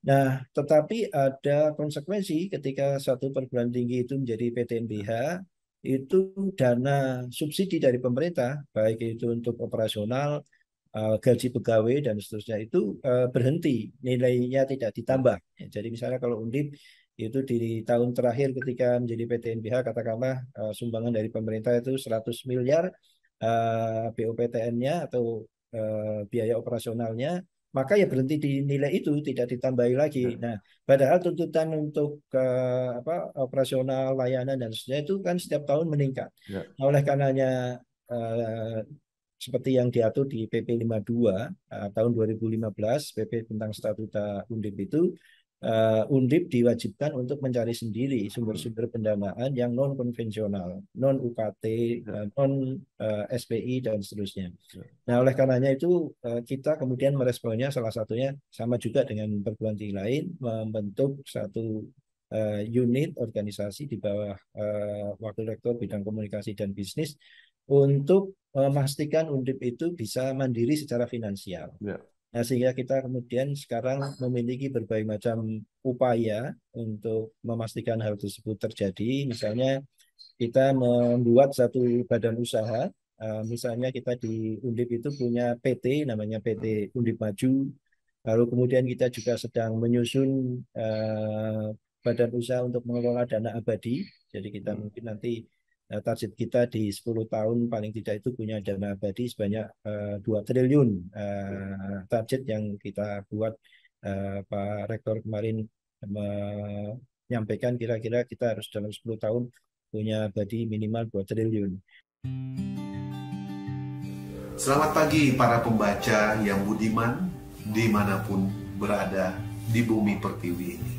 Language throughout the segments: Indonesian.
Nah, tetapi ada konsekuensi ketika satu perguruan tinggi itu menjadi PTNBH, itu dana subsidi dari pemerintah, baik itu untuk operasional, gaji pegawai dan seterusnya itu berhenti, nilainya tidak Ya, ditambah. Ya, jadi misalnya kalau Undip itu di tahun terakhir ketika menjadi PTNBH, katakanlah sumbangan dari pemerintah itu 100 miliar, BOPTN-nya atau biaya operasionalnya, maka ya berhenti di nilai itu, tidak ditambahi lagi. ya, Nah, padahal tuntutan untuk apa, operasional layanan dan seterusnya itu kan setiap tahun meningkat. ya, Nah, oleh karenanya eh, seperti yang diatur di PP 52 tahun 2015, PP tentang statuta Undip itu, Undip diwajibkan untuk mencari sendiri hmm, sumber-sumber pendanaan yang non konvensional, non UKT, ya, non SPI dan seterusnya. ya, Nah, oleh karenanya itu kita kemudian meresponnya salah satunya sama juga dengan perguruan tinggi lain, membentuk satu unit organisasi di bawah Wakil Rektor Bidang Komunikasi dan Bisnis untuk memastikan Undip itu bisa mandiri secara finansial. ya, Nah, sehingga kita kemudian sekarang memiliki berbagai macam upaya untuk memastikan hal tersebut terjadi. Misalnya kita membuat satu badan usaha. Misalnya kita di Undip itu punya PT, namanya PT Undip Maju. Lalu kemudian kita juga sedang menyusun badan usaha untuk mengelola dana abadi. Jadi kita hmm, mungkin nanti target kita di 10 tahun paling tidak itu punya dana abadi sebanyak 2 triliun. ya. Target yang kita buat, Pak Rektor kemarin menyampaikan kira-kira kita harus dalam 10 tahun punya abadi minimal 2 triliun. Selamat pagi para pembaca yang budiman dimanapun berada di bumi pertiwi ini.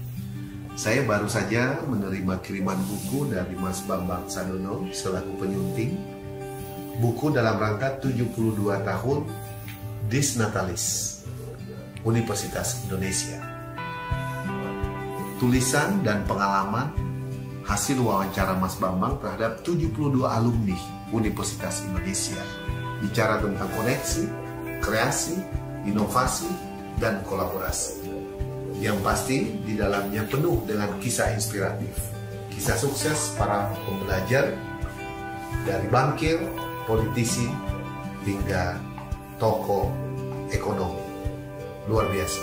Saya baru saja menerima kiriman buku dari Mas Bambang Sadono selaku penyunting. Buku dalam rangka 72 tahun Disnatalis Universitas Indonesia. Tulisan dan pengalaman hasil wawancara Mas Bambang terhadap 72 alumni Universitas Indonesia. Bicara tentang koneksi, kreasi, inovasi, dan kolaborasi. Yang pasti di dalamnya penuh dengan kisah inspiratif. Kisah sukses para pembelajar dari bankir, politisi, hingga tokoh ekonomi. Luar biasa.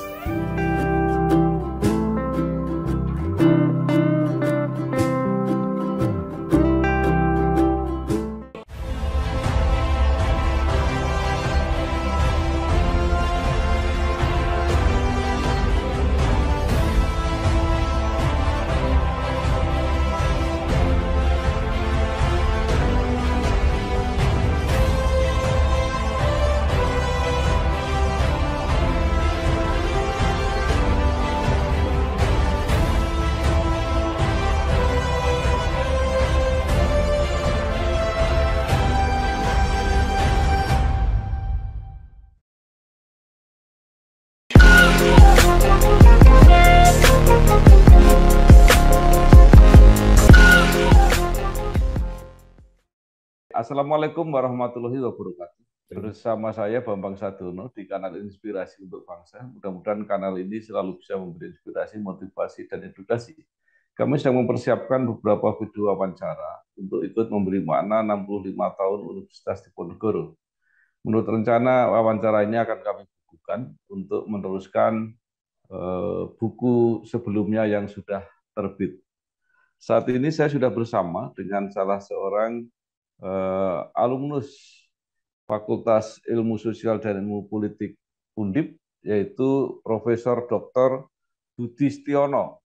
Assalamualaikum warahmatullahi wabarakatuh. Bersama saya Bambang Sadono di kanal Inspirasi untuk Bangsa. Mudah-mudahan kanal ini selalu bisa memberi inspirasi, motivasi, dan edukasi. Kami sedang mempersiapkan beberapa video wawancara untuk ikut memberi makna 65 tahun Universitas Diponegoro. Menurut rencana, wawancara ini akan kami bukukan untuk meneruskan buku sebelumnya yang sudah terbit. Saat ini saya sudah bersama dengan salah seorang alumnus Fakultas Ilmu Sosial dan Ilmu Politik Undip, yaitu Profesor Dr. Budi Stiono,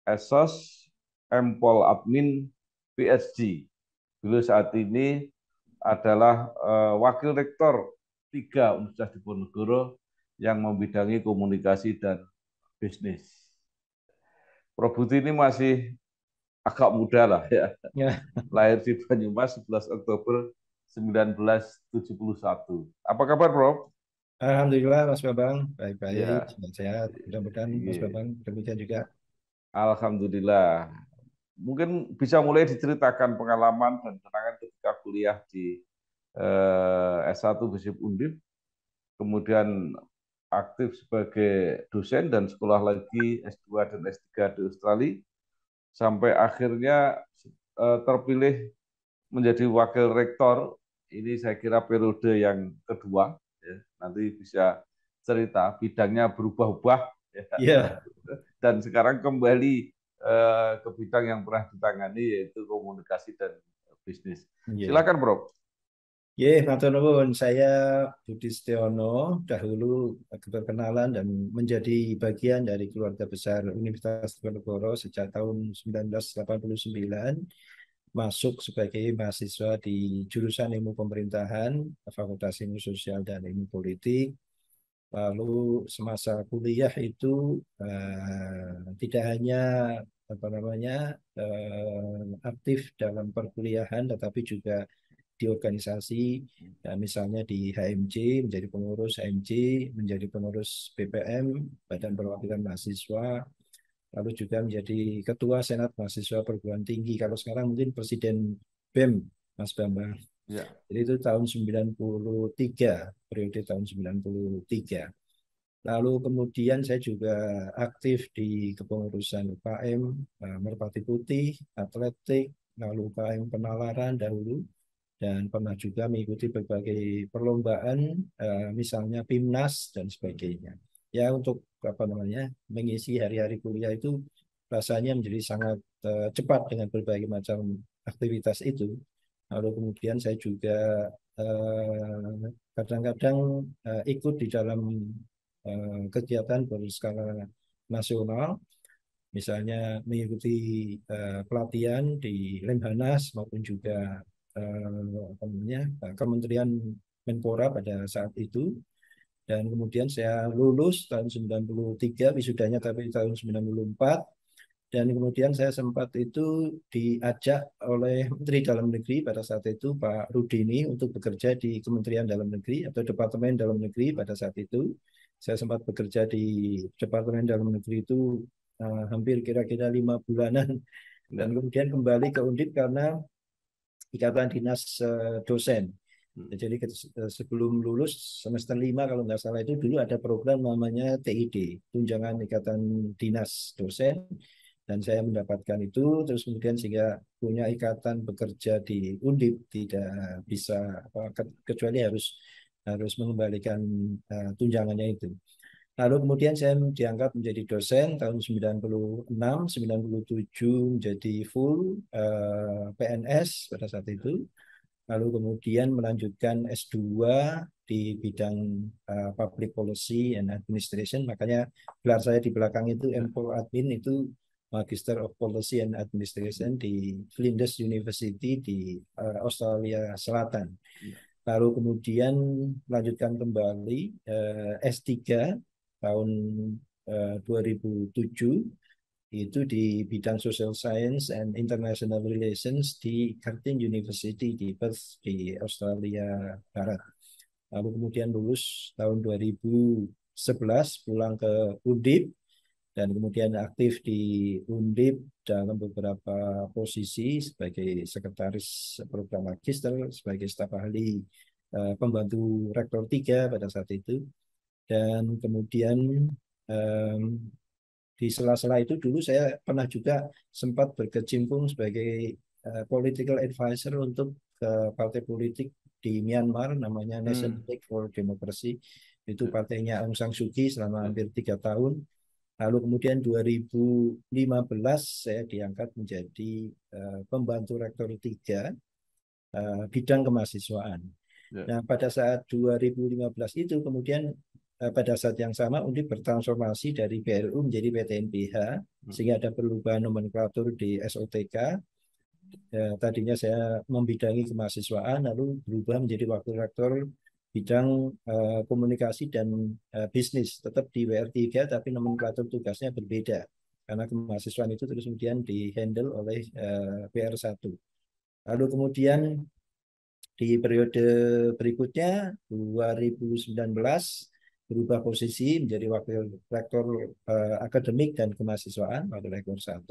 Esos, Empol Admin, PhD. Beliau saat ini adalah Wakil Rektor 3 Universitas Diponegoro yang membidangi komunikasi dan bisnis. Prof. Budi ini masih agak muda lah ya. Ya, Lahir di Banyumas 11 Oktober 1971. Apa kabar, Prof? Alhamdulillah Mas Babang, baik-baik, Ya, sehat. Mudah-mudahan Mas iya. Babang demikian juga. Alhamdulillah. Mungkin bisa mulai diceritakan pengalaman dan kenangan ketika kuliah di S1 Visip Undip, kemudian aktif sebagai dosen dan sekolah lagi S2 dan S3 di Australia sampai akhirnya terpilih menjadi wakil rektor. Ini saya kira periode yang kedua, ya. Nanti bisa cerita bidangnya berubah-ubah, ya. Iya. Dan sekarang kembali ke bidang yang pernah ditangani, yaitu komunikasi dan bisnis. Iya. Silakan, Bro. Ya, matur nuwun. Saya Budi Setiono, dahulu berkenalan dan menjadi bagian dari keluarga besar Universitas Diponegoro sejak tahun 1989, masuk sebagai mahasiswa di jurusan Ilmu Pemerintahan, Fakultas Ilmu Sosial dan Ilmu Politik. Lalu semasa kuliah itu tidak hanya apa namanya aktif dalam perkuliahan, tetapi juga di organisasi, ya, misalnya di HMJ, menjadi pengurus HMJ, menjadi pengurus BPM, Badan Perwakilan Mahasiswa, lalu juga menjadi ketua Senat Mahasiswa Perguruan Tinggi. Kalau sekarang mungkin Presiden BEM, Mas Bambang. Ya. Jadi itu tahun 93, periode tahun 93. Lalu kemudian saya juga aktif di kepengurusan UKM, Merpati Putih, Atletik, lalu UKM Penalaran dahulu, dan pernah juga mengikuti berbagai perlombaan, misalnya PIMNAS dan sebagainya. Ya, untuk apa namanya mengisi hari-hari kuliah itu rasanya menjadi sangat cepat dengan berbagai macam aktivitas itu. Lalu kemudian saya juga kadang-kadang ikut di dalam kegiatan berskala nasional, misalnya mengikuti pelatihan di Lemhanas maupun juga apa namanya, Kementerian Menpora pada saat itu. Dan kemudian saya lulus tahun 93, wisudanya tapi tahun 94. Dan kemudian saya sempat itu diajak oleh Menteri Dalam Negeri pada saat itu, Pak Rudini, untuk bekerja di Kementerian Dalam Negeri atau Departemen Dalam Negeri pada saat itu. Saya sempat bekerja di Departemen Dalam Negeri itu hampir kira-kira 5 bulanan. Dan Ya. kemudian kembali ke Undip karena ikatan dinas dosen. Jadi sebelum lulus semester 5 kalau nggak salah itu dulu ada program namanya TID, Tunjangan Ikatan Dinas Dosen, dan saya mendapatkan itu, terus kemudian sehingga punya ikatan bekerja di Undip, tidak bisa kecuali harus harus mengembalikan tunjangannya itu. Lalu kemudian saya diangkat menjadi dosen tahun 96, 97 menjadi full PNS pada saat itu. Lalu kemudian melanjutkan S2 di bidang Public Policy and Administration. Makanya gelar saya di belakang itu M.Pol Admin, itu Magister of Policy and Administration di Flinders University di Australia Selatan. Lalu kemudian melanjutkan kembali S3 tahun 2007, itu di bidang Social Science and International Relations di Curtin University di Perth di Australia Barat. Lalu kemudian lulus tahun 2011, pulang ke Undip, dan kemudian aktif di Undip dalam beberapa posisi sebagai sekretaris program magister, sebagai staf ahli pembantu rektor 3 pada saat itu. Dan kemudian di sela-sela itu dulu saya pernah juga sempat berkecimpung sebagai political advisor untuk partai politik di Myanmar, namanya National League for Democracy. Itu partainya Aung San Suu Kyi selama hampir 3 tahun. Lalu kemudian 2015 saya diangkat menjadi pembantu rektor 3 bidang kemahasiswaan. Nah, pada saat 2015 itu kemudian pada saat yang sama Undip bertransformasi dari BRU menjadi PTNBH, sehingga ada perubahan nomenklatur di SOTK. Tadinya saya membidangi kemahasiswaan, lalu berubah menjadi wakil rektor bidang komunikasi dan bisnis, tetap di WR3 tapi nomenklatur tugasnya berbeda karena kemahasiswaan itu terus kemudian dihandle oleh PR1. Lalu kemudian di periode berikutnya 2019 berubah posisi menjadi wakil rektor akademik dan kemahasiswaan, wakil rektor 1.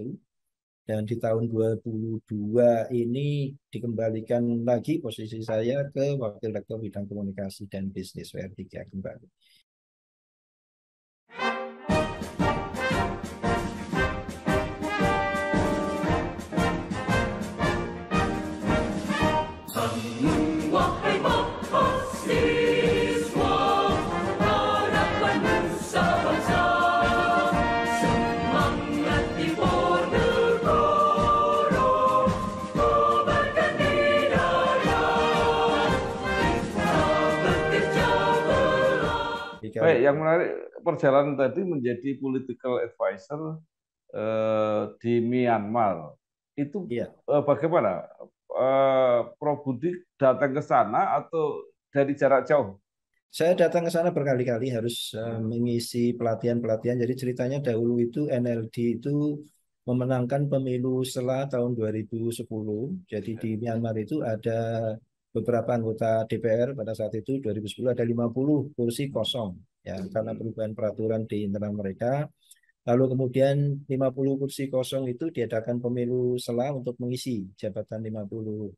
Dan di tahun 2022 ini dikembalikan lagi posisi saya ke wakil rektor bidang komunikasi dan bisnis WR3 kembali. ketika Baik, yang menarik perjalanan tadi menjadi political advisor di Myanmar. Itu iya. bagaimana? Prof Budi datang ke sana atau dari jarak jauh? Saya datang ke sana berkali-kali harus Hmm. mengisi pelatihan-pelatihan. Jadi ceritanya dahulu itu NLD itu memenangkan pemilu setelah tahun 2010. Jadi di Myanmar itu ada beberapa anggota DPR pada saat itu 2010 ada 50 kursi kosong ya karena Hmm. perubahan peraturan di internal mereka. Lalu kemudian 50 kursi kosong itu diadakan pemilu sela untuk mengisi jabatan 50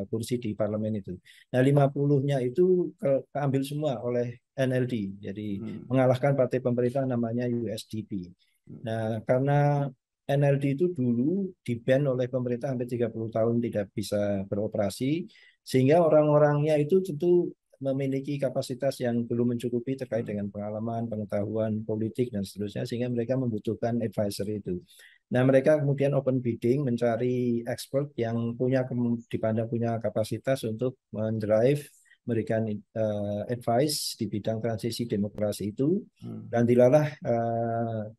kursi di parlemen itu. Nah, 50-nya itu keambil semua oleh NLD. Jadi Hmm. mengalahkan partai pemerintah namanya USDP. Nah, karena NLD itu dulu di-ban oleh pemerintah hampir 30 tahun tidak bisa beroperasi, sehingga orang-orangnya itu tentu memiliki kapasitas yang belum mencukupi terkait Hmm. dengan pengalaman, pengetahuan politik dan seterusnya sehingga mereka membutuhkan advisor itu. Nah, mereka kemudian open bidding mencari expert yang dipandang punya kapasitas untuk mendrive memberikan advice di bidang transisi demokrasi itu Hmm. dan dilalah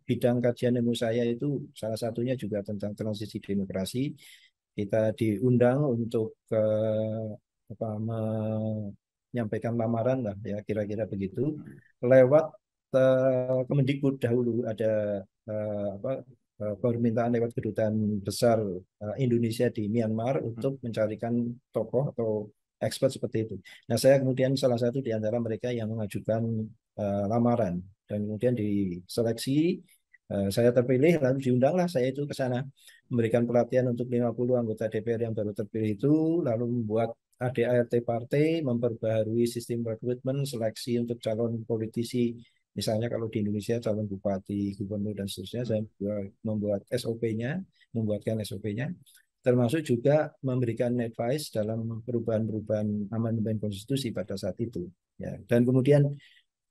bidang kajian ilmu saya itu salah satunya juga tentang transisi demokrasi. Kita diundang untuk apa, menyampaikan lamaran lah ya kira-kira begitu Hmm. lewat Kemendikbud dahulu ada apa permintaan lewat kedutaan besar Indonesia di Myanmar Hmm. untuk mencarikan tokoh atau expert seperti itu. Nah, saya kemudian salah satu di antara mereka yang mengajukan lamaran dan kemudian diseleksi. Saya terpilih lalu diundanglah saya itu ke sana memberikan pelatihan untuk 50 anggota DPR yang baru terpilih itu lalu membuat ADART partai, memperbaharui sistem rekrutmen, seleksi untuk calon politisi. Misalnya kalau di Indonesia calon bupati, gubernur dan seterusnya, saya membuat SOP-nya, membuatkan SOP-nya, termasuk juga memberikan advice dalam perubahan-perubahan amandemen konstitusi pada saat itu. Ya. Dan kemudian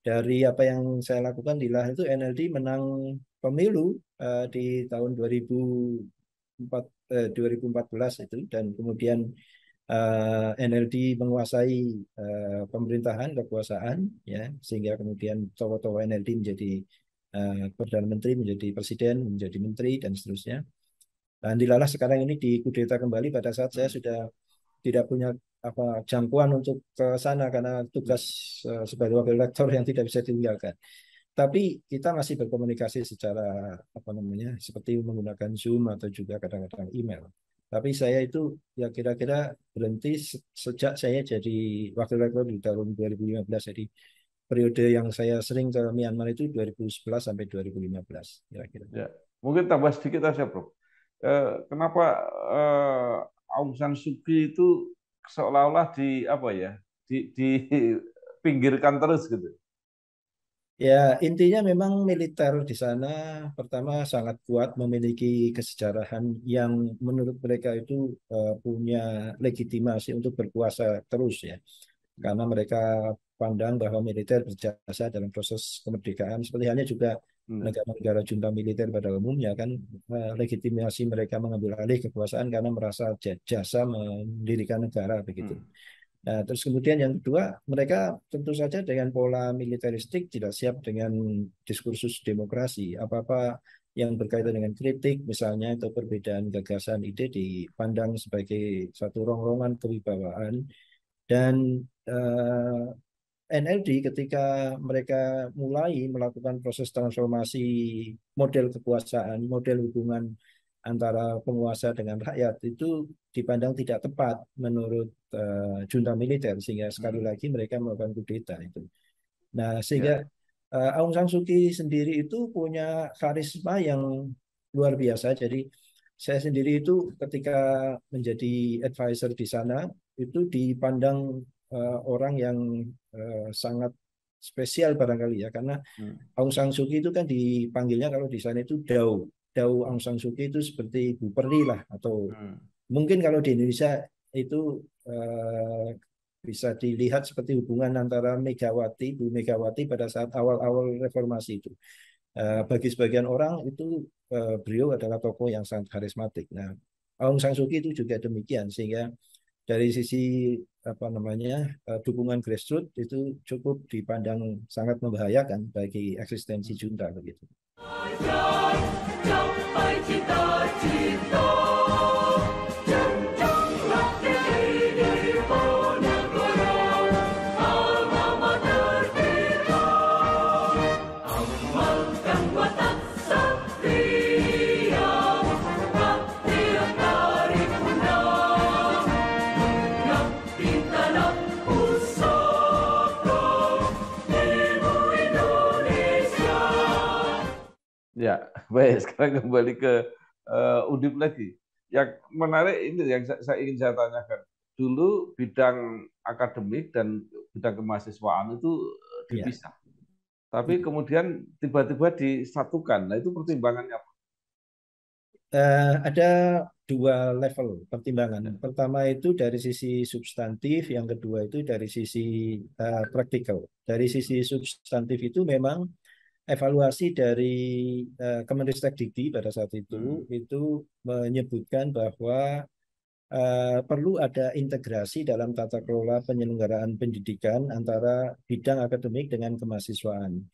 dari apa yang saya lakukan di Lah itu NLD menang pemilu di tahun 2014 itu dan kemudian NLD menguasai pemerintahan kekuasaan ya sehingga kemudian tokoh-tokoh NLD menjadi perdana menteri, menjadi presiden, menjadi menteri dan seterusnya. Dan dilalah sekarang ini dikudeta kembali pada saat saya Hmm. sudah tidak punya apa jangkauan untuk ke sana karena tugas sebagai wakil rektor yang tidak bisa ditinggalkan. Tapi kita masih berkomunikasi secara apa namanya seperti menggunakan Zoom atau juga kadang-kadang email. Tapi saya itu ya kira-kira berhenti sejak saya jadi wakil rektor di tahun 2015. Jadi periode yang saya sering ke Myanmar itu 2011 sampai 2015 kira-kira. Ya, mungkin tambah sedikit aja, Bro. Kenapa Aung San Suu Kyi itu seolah-olah di apa ya, dipinggirkan terus gitu? Ya, intinya memang militer di sana pertama sangat kuat memiliki kesejarahan yang menurut mereka itu punya legitimasi untuk berkuasa terus ya. Karena mereka pandang bahwa militer berjasa dalam proses kemerdekaan. Seperti halnya juga Hmm. negara-negara junta militer pada umumnya kan legitimasi mereka mengambil alih kekuasaan karena merasa jasa mendirikan negara begitu. Hmm. Nah, terus kemudian yang kedua, mereka tentu saja dengan pola militeristik tidak siap dengan diskursus demokrasi. Apa-apa yang berkaitan dengan kritik, misalnya atau perbedaan gagasan ide dipandang sebagai satu rongrongan kewibawaan. Dan NLD ketika mereka mulai melakukan proses transformasi model kekuasaan, model hubungan antara penguasa dengan rakyat itu dipandang tidak tepat menurut junta militer sehingga sekali Hmm. lagi mereka melakukan kudeta itu. Nah, sehingga Ya. Aung San Suu Kyi sendiri itu punya karisma yang luar biasa. Jadi saya sendiri itu ketika menjadi advisor di sana itu dipandang orang yang sangat spesial barangkali ya karena Hmm. Aung San Suu Kyi itu kan dipanggilnya kalau di sana itu Dau. Dau Aung San Suu Kyi itu seperti Bu Peri lah atau Hmm. mungkin kalau di Indonesia itu eh, bisa dilihat seperti hubungan antara Megawati, Bu Megawati pada saat awal-awal reformasi itu. Bagi sebagian orang itu beliau adalah tokoh yang sangat karismatik. Nah, Aung San Suu Kyi itu juga demikian sehingga dari sisi apa namanya dukungan grassroots itu cukup dipandang sangat membahayakan bagi eksistensi junta begitu. Ya, baik. Sekarang kembali ke Udip lagi. Yang menarik ini yang saya ingin saya tanyakan. Dulu bidang akademik dan bidang kemahasiswaan itu Ya. dipisah. Tapi kemudian tiba-tiba disatukan. Nah, itu pertimbangannya apa? Ada dua level pertimbangan. Pertama itu dari sisi substantif, yang kedua itu dari sisi praktikal. Dari sisi substantif itu memang evaluasi dari Kemendikbud pada saat itu menyebutkan bahwa perlu ada integrasi dalam tata kelola penyelenggaraan pendidikan antara bidang akademik dengan kemahasiswaan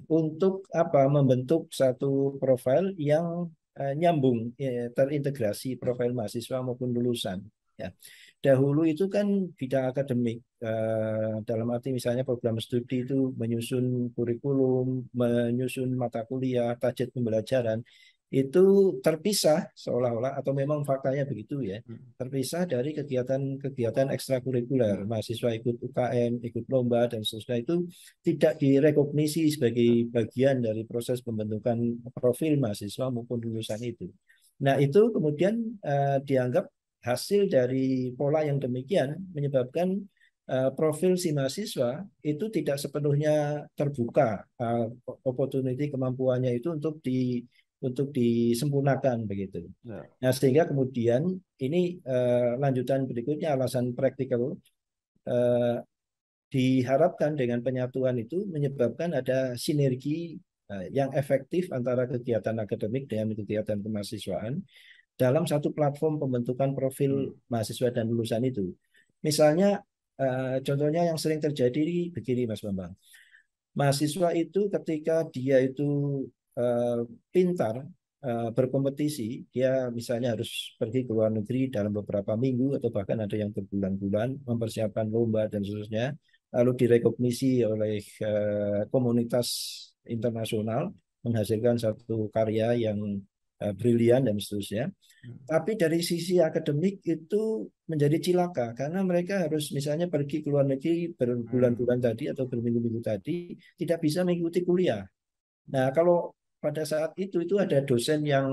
untuk apa membentuk satu profil yang nyambung terintegrasi profil mahasiswa maupun lulusan ya. Dahulu itu kan bidang akademik dalam arti misalnya program studi itu menyusun kurikulum, menyusun mata kuliah, target pembelajaran itu terpisah seolah-olah atau memang faktanya begitu ya, terpisah dari kegiatan-kegiatan ekstrakurikuler. Mahasiswa ikut UKM, ikut lomba dan seterusnya itu tidak direkognisi sebagai bagian dari proses pembentukan profil mahasiswa maupun lulusan itu. Nah, itu kemudian dianggap hasil dari pola yang demikian menyebabkan profil si mahasiswa itu tidak sepenuhnya terbuka, opportunity kemampuannya itu untuk disempurnakan begitu. Ya. Nah, sehingga kemudian ini lanjutan berikutnya alasan praktikal diharapkan dengan penyatuan itu menyebabkan ada sinergi yang efektif antara kegiatan akademik dengan kegiatan kemahasiswaan dalam satu platform pembentukan profil mahasiswa dan lulusan itu. Misalnya, contohnya yang sering terjadi begini, Mas Bambang. Mahasiswa itu ketika dia itu pintar berkompetisi, dia misalnya harus pergi ke luar negeri dalam beberapa minggu atau bahkan ada yang berbulan-bulan mempersiapkan lomba dan seterusnya, lalu direkognisi oleh komunitas internasional menghasilkan satu karya yang brilian dan seterusnya. Tapi dari sisi akademik itu menjadi cilaka karena mereka harus misalnya pergi ke luar negeri berbulan-bulan tadi atau berminggu-minggu tadi tidak bisa mengikuti kuliah. Nah, kalau pada saat itu ada dosen yang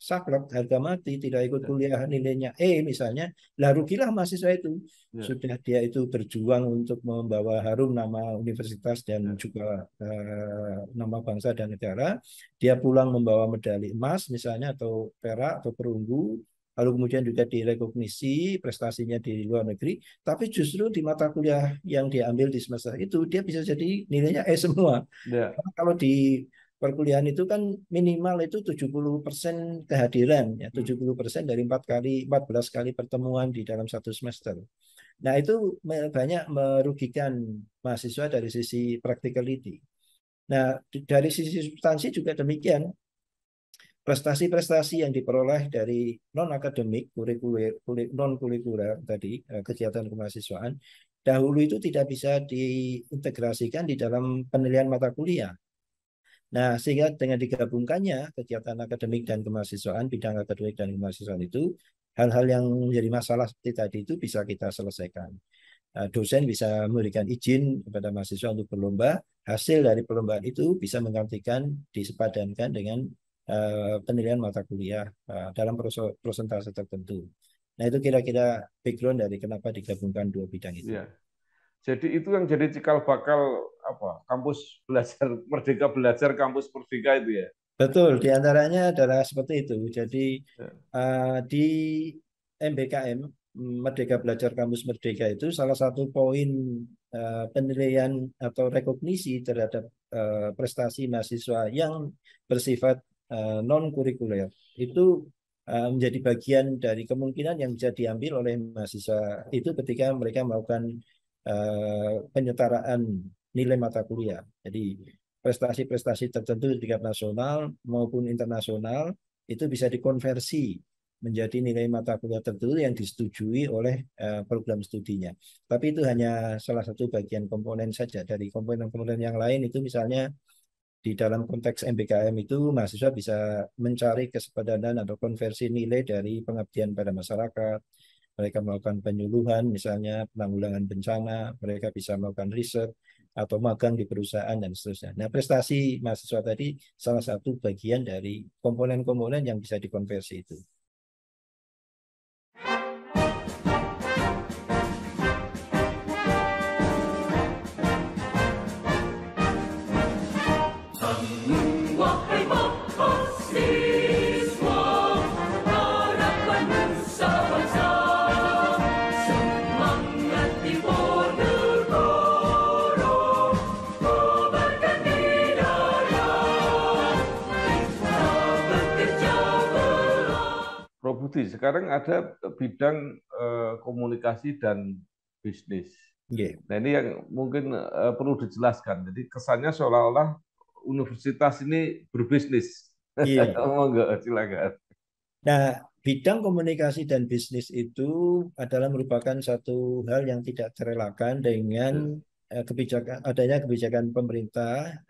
saklek harga mati tidak ikut kuliah nilainya misalnya, lah rugilah mahasiswa itu. Sudah dia itu berjuang untuk membawa harum nama universitas dan juga nama bangsa dan negara, dia pulang membawa medali emas misalnya atau perak atau perunggu, lalu kemudian juga direkognisi prestasinya di luar negeri, tapi justru di mata kuliah yang dia ambil di semester itu dia bisa jadi nilainya semua. Kalau di perkuliahan itu kan minimal itu 70% kehadiran ya, 70% dari 14 kali pertemuan di dalam satu semester. Nah, itu banyak merugikan mahasiswa dari sisi practicality. Nah, dari sisi substansi juga demikian. Prestasi-prestasi yang diperoleh dari non-akademik, non-kurikuler tadi, kegiatan kemahasiswaan, dahulu itu tidak bisa diintegrasikan di dalam penilaian mata kuliah. Nah, sehingga dengan digabungkannya kegiatan akademik dan kemahasiswaan, bidang akademik dan kemahasiswaan itu, hal-hal yang menjadi masalah seperti tadi itu bisa kita selesaikan. Dosen bisa memberikan izin kepada mahasiswa untuk berlomba, hasil dari perlombaan itu bisa menggantikan, disepadankan dengan penilaian mata kuliah dalam prosentase tertentu. Nah, itu kira-kira background dari kenapa digabungkan dua bidang itu. Ya. Jadi itu yang jadi cikal bakal apa? Kampus belajar Merdeka Belajar, kampus Merdeka itu ya. Betul, diantaranya adalah seperti itu. Jadi di MBKM Merdeka Belajar Kampus Merdeka itu salah satu poin penilaian atau rekognisi terhadap prestasi mahasiswa yang bersifat non kurikuler itu menjadi bagian dari kemungkinan yang bisa diambil oleh mahasiswa itu ketika mereka melakukan penyetaraan nilai mata kuliah. Jadi prestasi-prestasi tertentu di tingkat nasional maupun internasional itu bisa dikonversi menjadi nilai mata kuliah tertentu yang disetujui oleh program studinya. Tapi itu hanya salah satu bagian komponen saja. Dari komponen-komponen yang lain itu misalnya di dalam konteks MBKM itu mahasiswa bisa mencari kesepadanan atau konversi nilai dari pengabdian pada masyarakat. Mereka melakukan penyuluhan, misalnya penanggulangan bencana, mereka bisa melakukan riset atau magang di perusahaan dan seterusnya. Nah, prestasi mahasiswa tadi salah satu bagian dari komponen-komponen yang bisa dikonversi itu. Prof. Budi, sekarang ada bidang komunikasi dan bisnis. Yeah. Nah ini yang mungkin perlu dijelaskan. Jadi kesannya seolah-olah universitas ini berbisnis. Iya. Enggak, silakan. Nah, bidang komunikasi dan bisnis itu adalah merupakan satu hal yang tidak terelakkan dengan adanya kebijakan pemerintah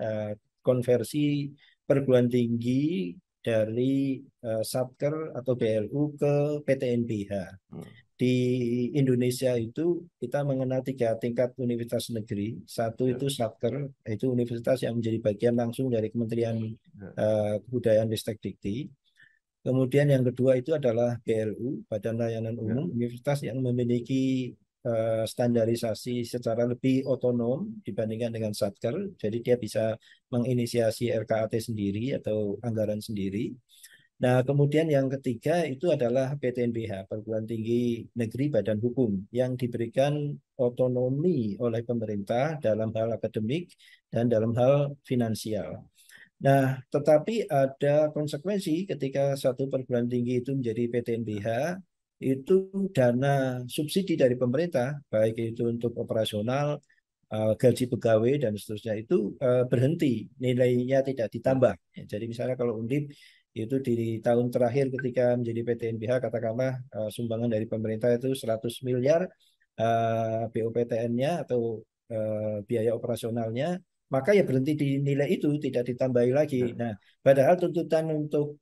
konversi perguruan tinggi dari Satker atau BLU ke PTNBH. Di Indonesia itu kita mengenal 3 tingkat universitas negeri. Satu itu Satker, itu universitas yang menjadi bagian langsung dari Kementerian Kebudayaan Ristek Dikti. Kemudian yang kedua itu adalah BLU, Badan Layanan Umum, universitas yang memiliki standarisasi secara lebih otonom dibandingkan dengan Satker. Jadi dia bisa menginisiasi RKAT sendiri atau anggaran sendiri. Nah, kemudian yang ketiga itu adalah PTNBH, Perguruan Tinggi Negeri Badan Hukum, yang diberikan otonomi oleh pemerintah dalam hal akademik dan dalam hal finansial. Nah, tetapi ada konsekuensi ketika satu perguruan tinggi itu menjadi PTNBH, itu dana subsidi dari pemerintah, baik itu untuk operasional, gaji pegawai, dan seterusnya, itu berhenti, nilainya tidak ditambah. Jadi misalnya kalau Undip itu di tahun terakhir ketika menjadi PTNBH, katakanlah sumbangan dari pemerintah itu 100 miliar BOPTN-nya atau biaya operasionalnya, maka ya berhenti di nilai itu, tidak ditambahi lagi. Nah, padahal tuntutan untuk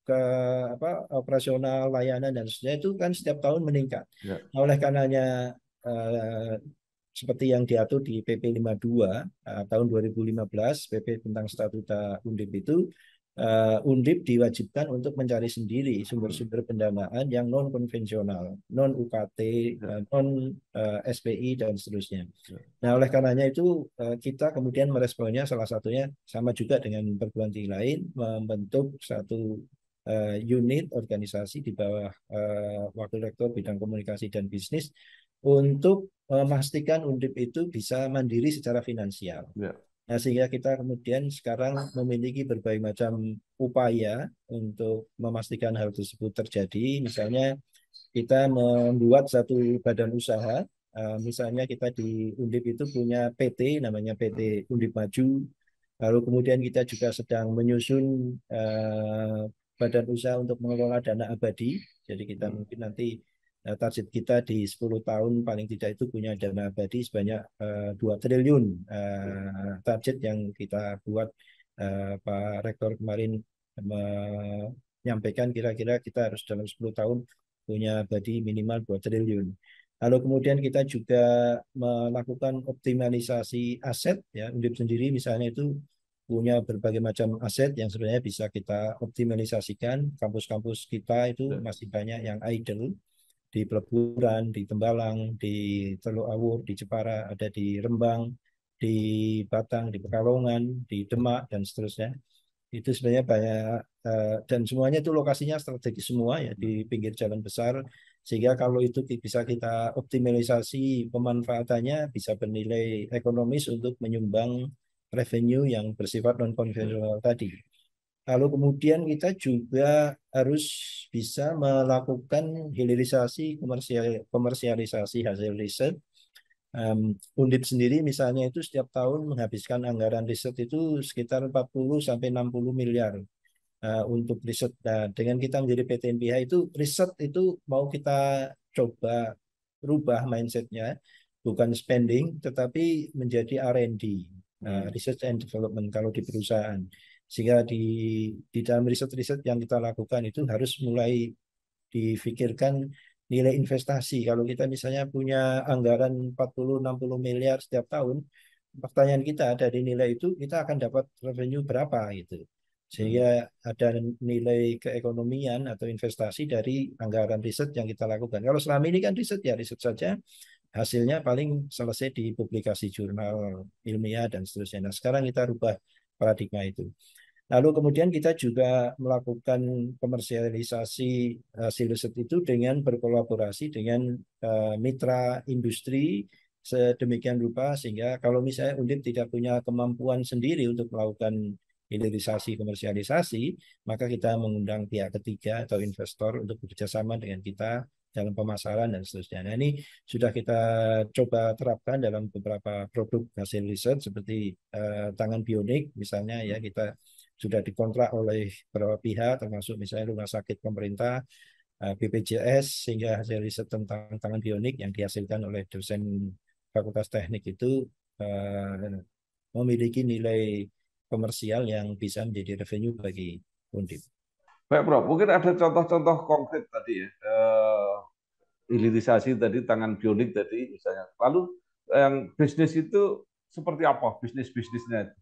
operasional, layanan dan seterusnya itu kan setiap tahun meningkat. Nah, oleh karenanya seperti yang diatur di PP 52 tahun 2015, PP tentang statuta Undip itu, Undip diwajibkan untuk mencari sendiri sumber-sumber pendanaan yang non konvensional, non UKT, non SPI dan seterusnya. Nah, oleh karenanya itu kita kemudian meresponnya, salah satunya sama juga dengan perguruan tinggi lain, membentuk satu unit organisasi di bawah Wakil Rektor Bidang Komunikasi dan Bisnis untuk memastikan Undip itu bisa mandiri secara finansial. Nah, sehingga kita kemudian sekarang memiliki berbagai macam upaya untuk memastikan hal tersebut terjadi. Misalnya kita membuat satu badan usaha. Misalnya kita di Undip itu punya PT, namanya PT Undip Maju. Lalu kemudian kita juga sedang menyusun badan usaha untuk mengelola dana abadi. Jadi kita mungkin nanti target kita di 10 tahun paling tidak itu punya dana abadi sebanyak 2 triliun. Target yang kita buat, Pak Rektor kemarin menyampaikan kira-kira kita harus dalam 10 tahun punya abadi minimal 2 triliun. Lalu kemudian kita juga melakukan optimalisasi aset, ya. Undip sendiri misalnya itu punya berbagai macam aset yang sebenarnya bisa kita optimalisasikan. Kampus-kampus kita itu masih banyak yang idle, di Peleburan, di Tembalang, di Teluk Awur, di Jepara, ada di Rembang, di Batang, di Pekalongan, di Demak, dan seterusnya. Itu sebenarnya banyak, dan semuanya itu lokasinya strategis semua, ya, di pinggir jalan besar, sehingga kalau itu bisa kita optimalisasi pemanfaatannya, bisa bernilai ekonomis untuk menyumbang revenue yang bersifat non konvensional tadi. Lalu kemudian kita juga harus bisa melakukan hilirisasi komersialisasi hasil riset. Undip sendiri misalnya itu setiap tahun menghabiskan anggaran riset itu sekitar 40 sampai 60 miliar untuk riset. Nah, dengan kita menjadi PT NPH itu riset itu mau kita coba rubah mindsetnya, bukan spending tetapi menjadi R&D, research and development kalau di perusahaan. Sehingga di dalam riset-riset yang kita lakukan itu harus mulai difikirkan nilai investasi. Kalau kita misalnya punya anggaran 40-60 miliar setiap tahun, pertanyaan kita dari nilai itu kita akan dapat revenue berapa gitu. Sehingga ada nilai keekonomian atau investasi dari anggaran riset yang kita lakukan. Kalau selama ini kan riset ya riset saja, hasilnya paling selesai di publikasi jurnal ilmiah dan seterusnya. Nah, sekarang kita rubah paradigma itu. Lalu kemudian kita juga melakukan komersialisasi hasil riset itu dengan berkolaborasi dengan mitra industri sedemikian rupa sehingga kalau misalnya Undip tidak punya kemampuan sendiri untuk melakukan hilirisasi komersialisasi, maka kita mengundang pihak ketiga atau investor untuk bekerjasama dengan kita dalam pemasaran dan seterusnya. Nah, ini sudah kita coba terapkan dalam beberapa produk hasil riset seperti tangan bionik misalnya ya, kita sudah dikontrak oleh beberapa pihak termasuk misalnya rumah sakit pemerintah, BPJS, sehingga hasil riset tentang tangan bionik yang dihasilkan oleh dosen Fakultas Teknik itu memiliki nilai komersial yang bisa menjadi revenue bagi Undip. Baik, Prof. Mungkin ada contoh-contoh konkret tadi ya, hilirisasi tadi, tangan bionik tadi misalnya. Lalu yang bisnis itu seperti apa bisnisnya?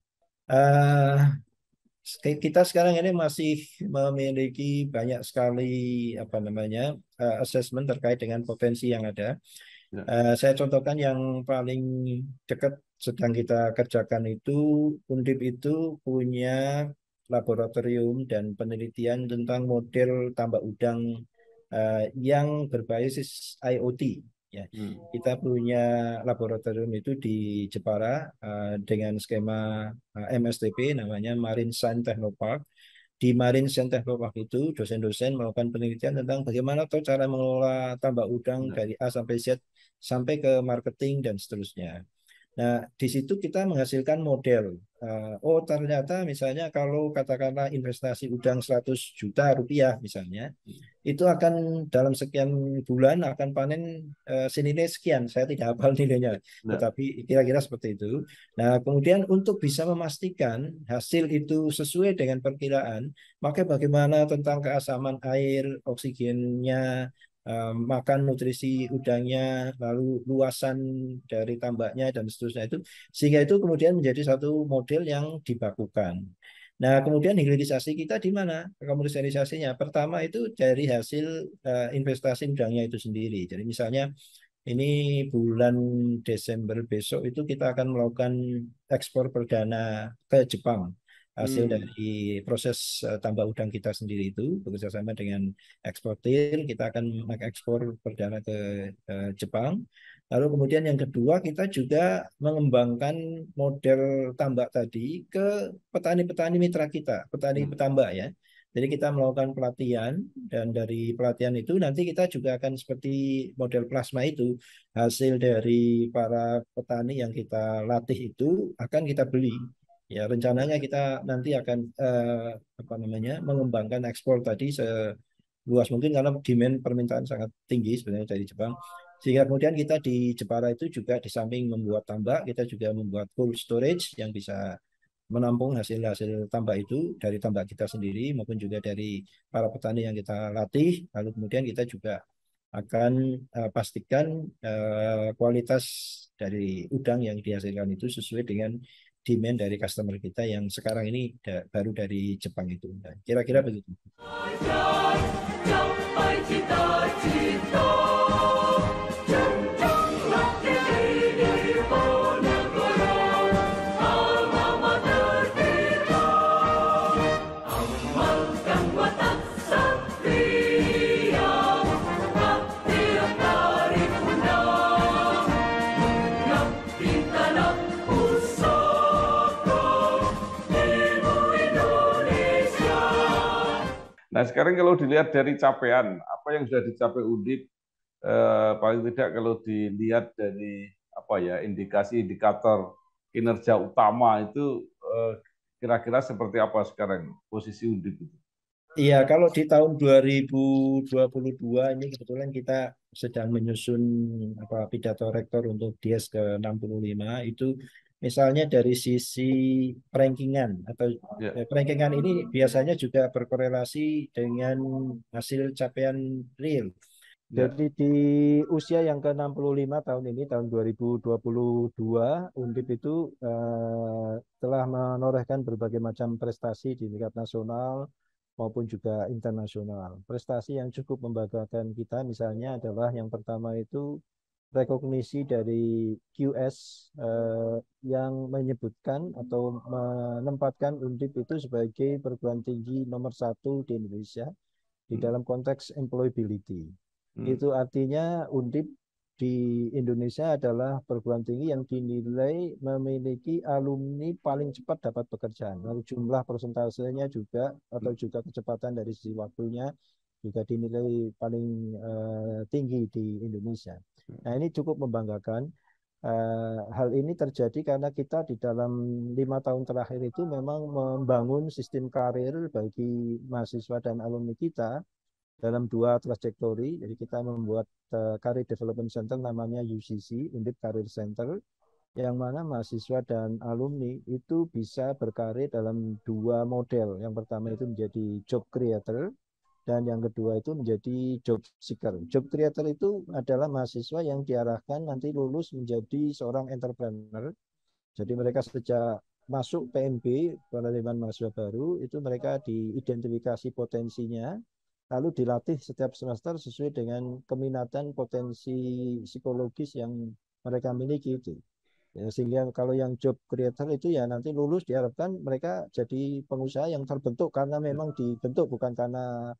Kita sekarang ini masih memiliki banyak sekali assessment terkait dengan potensi yang ada. Saya contohkan yang paling dekat sedang kita kerjakan itu, Undip itu punya laboratorium dan penelitian tentang model tambak udang yang berbasis IoT. Ya. Kita punya laboratorium itu di Jepara dengan skema MSTP namanya Marine Science Technopark. Di Marine Science Technopark itu dosen-dosen melakukan penelitian tentang bagaimana cara mengelola tambak udang dari A sampai Z sampai ke marketing dan seterusnya. Nah, di situ kita menghasilkan model. Oh, ternyata misalnya kalau katakanlah investasi udang 100 juta rupiah misalnya, itu akan dalam sekian bulan akan panen senilai sekian. Saya tidak hafal nilainya, tetapi kira-kira seperti itu. Nah, kemudian untuk bisa memastikan hasil itu sesuai dengan perkiraan, maka bagaimana tentang keasaman air, oksigennya, makan nutrisi udangnya, lalu luasan dari tambaknya dan seterusnya itu, sehingga itu kemudian menjadi satu model yang dibakukan. Nah, kemudian hilirisasi kita di mana komersialisasinya? Pertama itu dari hasil investasi udangnya itu sendiri. Jadi misalnya ini bulan Desember besok itu kita akan melakukan ekspor perdana ke Jepang. Hasil dari proses tambak udang kita sendiri itu bekerjasama dengan eksportir, kita akan mengekspor perdana ke Jepang. Lalu kemudian yang kedua kita juga mengembangkan model tambak tadi ke petani-petani mitra kita, petani petambak ya. Jadi kita melakukan pelatihan dan dari pelatihan itu nanti kita juga akan seperti model plasma itu, hasil dari para petani yang kita latih itu akan kita beli. Ya, rencananya kita nanti akan mengembangkan ekspor tadi seluas mungkin karena demand permintaan sangat tinggi sebenarnya dari Jepang. Sehingga kemudian kita di Jepara itu juga di samping membuat tambak, kita juga membuat cold storage yang bisa menampung hasil-hasil tambak itu dari tambak kita sendiri maupun juga dari para petani yang kita latih. Lalu kemudian kita juga akan pastikan kualitas dari udang yang dihasilkan itu sesuai dengan demand dari customer kita yang sekarang ini baru dari Jepang itu. Kira-kira begitu. Indonesia. Nah, sekarang kalau dilihat dari capaian, apa yang sudah dicapai Undip, paling tidak kalau dilihat dari apa ya indikasi-indikator kinerja utama itu kira-kira seperti apa sekarang posisi Undip itu? Iya, kalau di tahun 2022 ini kebetulan kita sedang menyusun pidato rektor untuk Dies ke-65 itu misalnya dari sisi rankingan atau Ya, rankingan ini biasanya juga berkorelasi dengan hasil capaian real. ya, Jadi di usia yang ke-65 tahun ini, tahun 2022, Undip itu telah menorehkan berbagai macam prestasi di tingkat nasional maupun juga internasional. Prestasi yang cukup membanggakan kita misalnya adalah yang pertama itu rekognisi dari QS yang menyebutkan atau menempatkan Undip itu sebagai perguruan tinggi nomor satu di Indonesia di hmm, dalam konteks employability. hmm, Itu artinya Undip di Indonesia adalah perguruan tinggi yang dinilai memiliki alumni paling cepat dapat pekerjaan. Lalu jumlah persentasenya juga atau hmm, juga kecepatan dari sisi waktunya juga dinilai paling tinggi di Indonesia. Nah, ini cukup membanggakan. Hal ini terjadi karena kita di dalam 5 tahun terakhir itu memang membangun sistem karir bagi mahasiswa dan alumni kita dalam dua trajektori. Jadi kita membuat Career Development Center namanya UCC, Undip Career Center, yang mana mahasiswa dan alumni itu bisa berkarir dalam dua model. Yang pertama itu menjadi job creator, dan yang kedua itu menjadi job seeker. Job creator itu adalah mahasiswa yang diarahkan nanti lulus menjadi seorang entrepreneur. Jadi mereka sejak masuk PMB, penerimaan mahasiswa baru, itu mereka diidentifikasi potensinya, lalu dilatih setiap semester sesuai dengan keminatan potensi psikologis yang mereka miliki itu. Ya, sehingga kalau yang job creator itu ya nanti lulus diharapkan mereka jadi pengusaha yang terbentuk karena ya, memang dibentuk bukan karena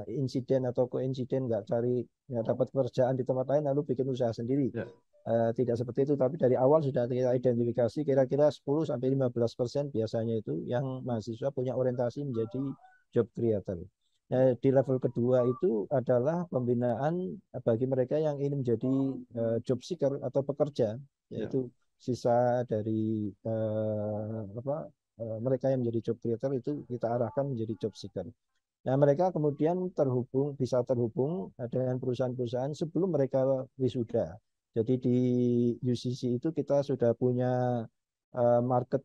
insiden atau koinsiden nggak dapat pekerjaan di tempat lain lalu bikin usaha sendiri. ya. Tidak seperti itu, tapi dari awal sudah kita identifikasi kira-kira 10-15% biasanya itu yang mahasiswa punya orientasi menjadi job creator. Nah, di level kedua itu adalah pembinaan bagi mereka yang ingin menjadi job seeker atau pekerja, Ya. yaitu sisa dari mereka yang menjadi job creator itu kita arahkan menjadi job seeker. Nah, mereka kemudian bisa terhubung dengan perusahaan-perusahaan sebelum mereka wisuda. Jadi di UCC itu kita sudah punya market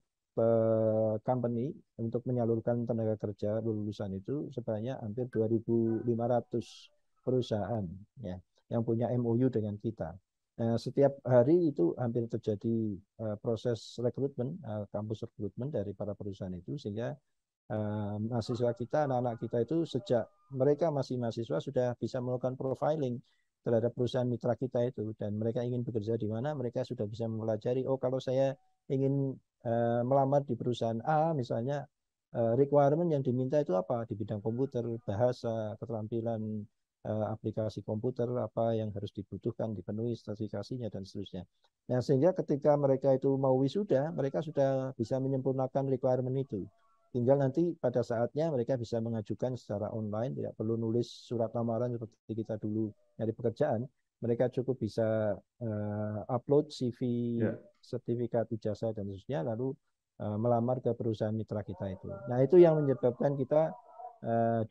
company untuk menyalurkan tenaga kerja lulusan itu sebanyak hampir 2.500 perusahaan ya yang punya MOU dengan kita. Nah, setiap hari itu hampir terjadi proses rekrutmen, kampus rekrutmen dari para perusahaan itu sehingga mahasiswa kita, anak-anak kita itu sejak mereka masih mahasiswa sudah bisa melakukan profiling terhadap perusahaan mitra kita itu dan mereka ingin bekerja di mana mereka sudah bisa mempelajari oh kalau saya ingin melamar di perusahaan A misalnya requirement yang diminta itu apa di bidang komputer, bahasa, keterampilan aplikasi komputer apa yang harus dibutuhkan dipenuhi spesifikasinya dan seterusnya. Nah, sehingga ketika mereka itu mau wisuda, mereka sudah bisa menyempurnakan requirement itu. Tinggal nanti pada saatnya mereka bisa mengajukan secara online, tidak perlu nulis surat lamaran seperti kita dulu nyari pekerjaan. Mereka cukup bisa upload CV, Ya. sertifikat ijazah dan seterusnya, lalu melamar ke perusahaan mitra kita itu. Nah, itu yang menyebabkan kita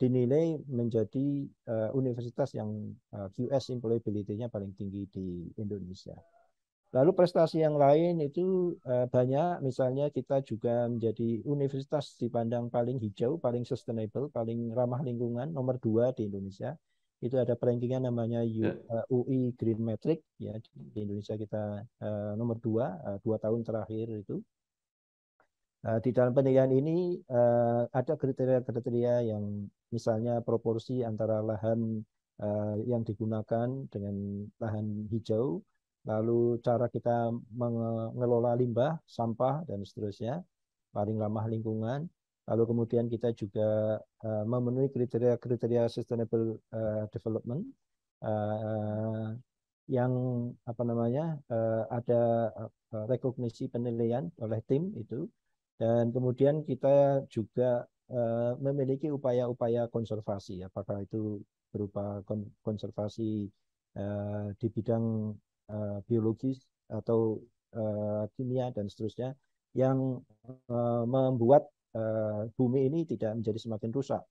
dinilai menjadi universitas yang QS employability-nya paling tinggi di Indonesia. Lalu prestasi yang lain itu banyak, misalnya kita juga menjadi universitas dipandang paling hijau, paling sustainable, paling ramah lingkungan, nomor 2 di Indonesia. Itu ada rankingan namanya Ya. UI Green Metric, ya di Indonesia kita nomor 2, 2 tahun terakhir itu. Di dalam penilaian ini ada kriteria-kriteria yang misalnya proporsi antara lahan yang digunakan dengan lahan hijau, lalu cara kita mengelola limbah, sampah, dan seterusnya, paling ramah lingkungan. Lalu kemudian kita juga memenuhi kriteria-kriteria sustainable development uh, yang apa namanya ada rekognisi penilaian oleh tim itu dan kemudian kita juga memiliki upaya-upaya konservasi, apakah itu berupa konservasi di bidang biologis atau kimia dan seterusnya, yang membuat bumi ini tidak menjadi semakin rusak,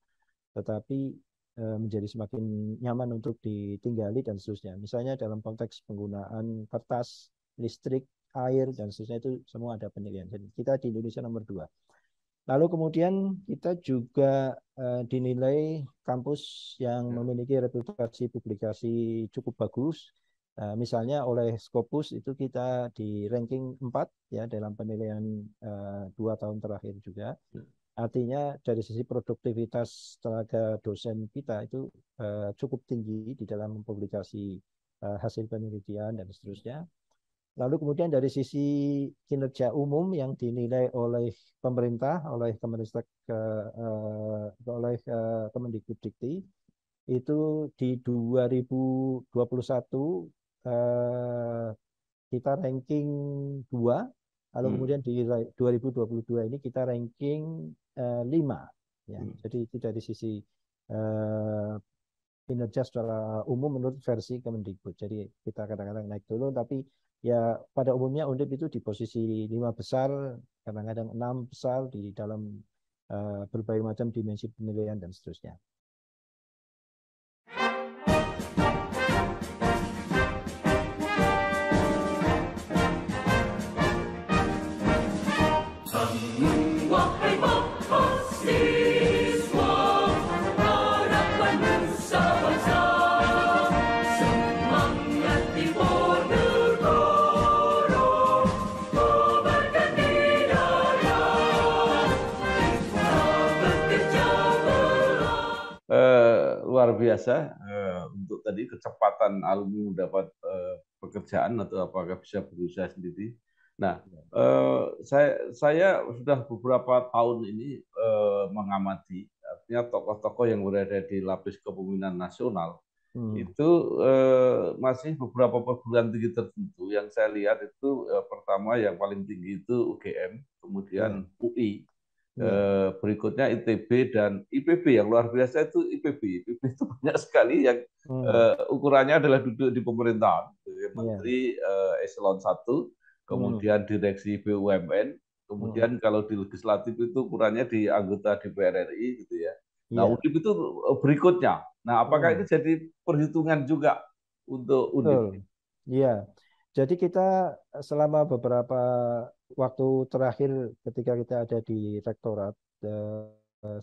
tetapi menjadi semakin nyaman untuk ditinggali dan seterusnya. Misalnya dalam konteks penggunaan kertas, listrik, air, dan seterusnya, itu semua ada penilaian. Jadi kita di Indonesia nomor 2. Lalu kemudian kita juga dinilai kampus yang memiliki reputasi publikasi cukup bagus. Misalnya oleh Scopus itu kita di ranking 4 ya dalam penilaian 2 tahun terakhir juga. Artinya dari sisi produktivitas tenaga dosen kita itu cukup tinggi di dalam mempublikasi hasil penelitian dan seterusnya. Lalu kemudian dari sisi kinerja umum yang dinilai oleh pemerintah, oleh Kemendikbuddikti, itu di 2021 kita ranking 2, lalu kemudian di 2022 ini kita ranking 5. Ya. Jadi itu dari sisi kinerja secara umum menurut versi Kemendikbud. Jadi kita kadang-kadang naik turun, tapi ya pada umumnya Undip itu di posisi 5 besar, kadang-kadang 6 besar di dalam berbagai macam dimensi penilaian dan seterusnya. Luar biasa untuk tadi kecepatan alumni mendapat pekerjaan atau apakah bisa berusaha sendiri. Nah, saya sudah beberapa tahun ini mengamati, artinya tokoh-tokoh yang berada di lapis kepemimpinan nasional itu masih beberapa perguruan tinggi tertentu yang saya lihat itu pertama yang paling tinggi itu UGM, kemudian UI. Berikutnya ITB dan IPB. Yang luar biasa itu IPB. IPB itu banyak sekali yang ukurannya adalah duduk di pemerintahan, menteri eselon 1, kemudian direksi BUMN, kemudian kalau di legislatif itu ukurannya di anggota DPR RI gitu ya. Nah, UNDIP itu berikutnya. Nah, apakah itu jadi perhitungan juga untuk UNDIP? Iya. Jadi kita selama beberapa waktu terakhir ketika kita ada di rektorat,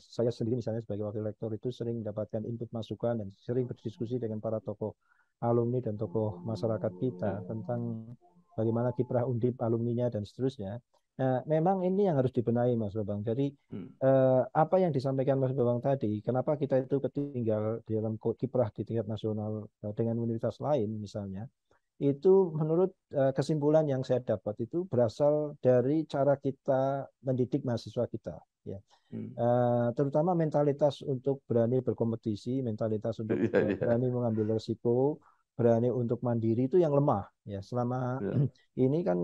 saya sendiri misalnya sebagai wakil rektor itu sering mendapatkan input masukan dan sering berdiskusi dengan para tokoh alumni dan tokoh masyarakat kita tentang bagaimana kiprah Undip, alumninya dan seterusnya. Nah, memang ini yang harus dibenahi, Mas Babang. Jadi apa yang disampaikan Mas Babang tadi, kenapa kita itu ketinggal di dalam kiprah di tingkat nasional dengan universitas lain misalnya, itu menurut kesimpulan yang saya dapat itu berasal dari cara kita mendidik mahasiswa kita, ya. Terutama mentalitas untuk berani berkompetisi, mentalitas untuk berani mengambil risiko, berani untuk mandiri itu yang lemah, ya. Selama ini kan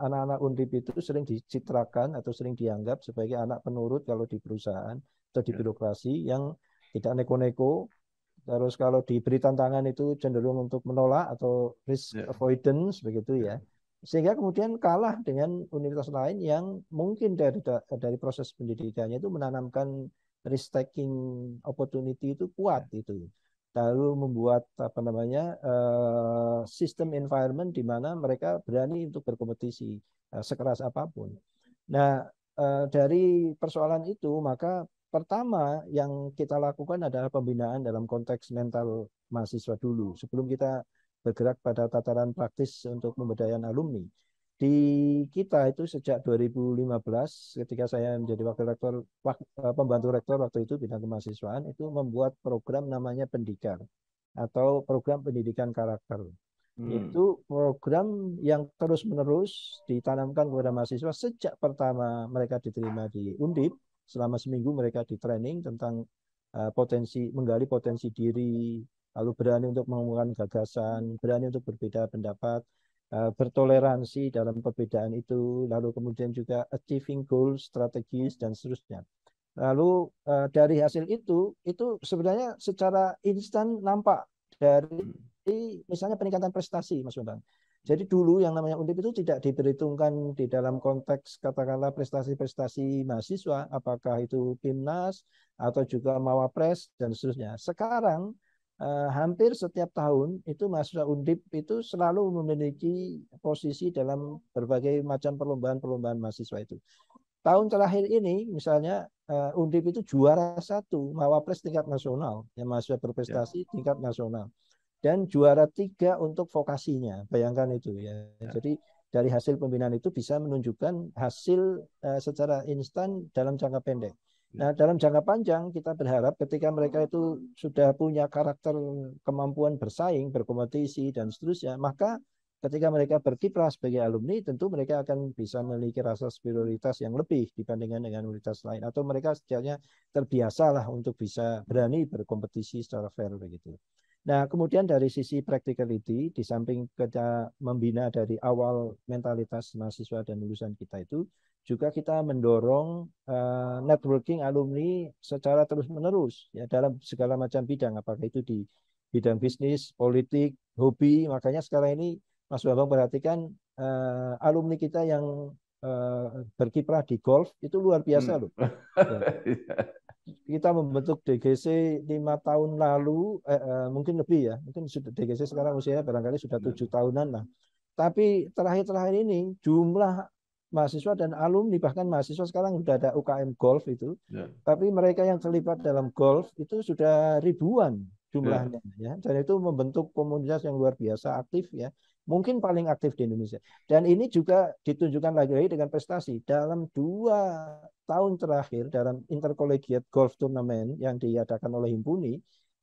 anak-anak Undip itu sering dicitrakan atau sering dianggap sebagai anak penurut kalau di perusahaan atau di birokrasi yang tidak neko-neko. Terus kalau diberi tantangan itu cenderung untuk menolak atau risk avoidance begitu ya. Sehingga kemudian kalah dengan universitas lain yang mungkin dari proses pendidikannya itu menanamkan risk taking opportunity itu kuat itu. Lalu membuat sistem environment di mana mereka berani untuk berkompetisi sekeras apapun. Nah, dari persoalan itu maka pertama yang kita lakukan adalah pembinaan dalam konteks mental mahasiswa dulu sebelum kita bergerak pada tataran praktis untuk pemberdayaan alumni. Di kita itu sejak 2015 ketika saya menjadi wakil rektor, pembantu rektor waktu itu bidang kemahasiswaan, itu membuat program namanya Pendikar atau program pendidikan karakter. Itu program yang terus-menerus ditanamkan kepada mahasiswa sejak pertama mereka diterima di Undip. Selama seminggu mereka di training tentang menggali potensi diri, lalu berani untuk mengumumkan gagasan, berani untuk berbeda pendapat, bertoleransi dalam perbedaan itu, lalu kemudian juga achieving goals, strategis, dan seterusnya. Lalu dari hasil itu sebenarnya secara instan nampak dari misalnya peningkatan prestasi, Mas Bambang. Jadi dulu yang namanya undip itu tidak diperhitungkan di dalam konteks katakanlah prestasi-prestasi mahasiswa, apakah itu PIMNAS atau juga Mawapres dan seterusnya. Sekarang hampir setiap tahun itu mahasiswa undip itu selalu memiliki posisi dalam berbagai macam perlombaan-perlombaan mahasiswa itu. Tahun terakhir ini misalnya Undip itu juara 1 Mawapres tingkat nasional, yang mahasiswa Ya. berprestasi tingkat nasional, dan juara 3 untuk vokasinya. Bayangkan itu ya. Ya. Jadi dari hasil pembinaan itu bisa menunjukkan hasil secara instan dalam jangka pendek. Ya. Nah, dalam jangka panjang kita berharap ketika mereka itu sudah punya karakter kemampuan bersaing, berkompetisi dan seterusnya, maka ketika mereka berkiprah sebagai alumni, tentu mereka akan bisa memiliki rasa superioritas yang lebih dibandingkan dengan universitas lain, atau mereka setidaknya terbiasalah untuk bisa berani berkompetisi secara fair begitu. Nah, kemudian dari sisi practicality, di samping kita membina dari awal mentalitas mahasiswa dan lulusan kita itu, juga kita mendorong networking alumni secara terus-menerus ya dalam segala macam bidang, apakah itu di bidang bisnis, politik, hobi. Makanya sekarang ini Mas Bambang perhatikan alumni kita yang berkiprah di golf itu luar biasa loh. Ya. Kita membentuk DGC 5 tahun lalu, mungkin lebih ya, mungkin sudah DGC sekarang usianya barangkali sudah 7 tahunan lah. Tapi terakhir-terakhir ini jumlah mahasiswa dan alumni, bahkan mahasiswa sekarang sudah ada UKM golf itu, tapi mereka yang terlibat dalam golf itu sudah ribuan jumlahnya ya, dan itu membentuk komunitas yang luar biasa aktif ya, mungkin paling aktif di Indonesia. Dan ini juga ditunjukkan lagi dengan prestasi dalam 2 tahun terakhir dalam intercollegiate golf tournament yang diadakan oleh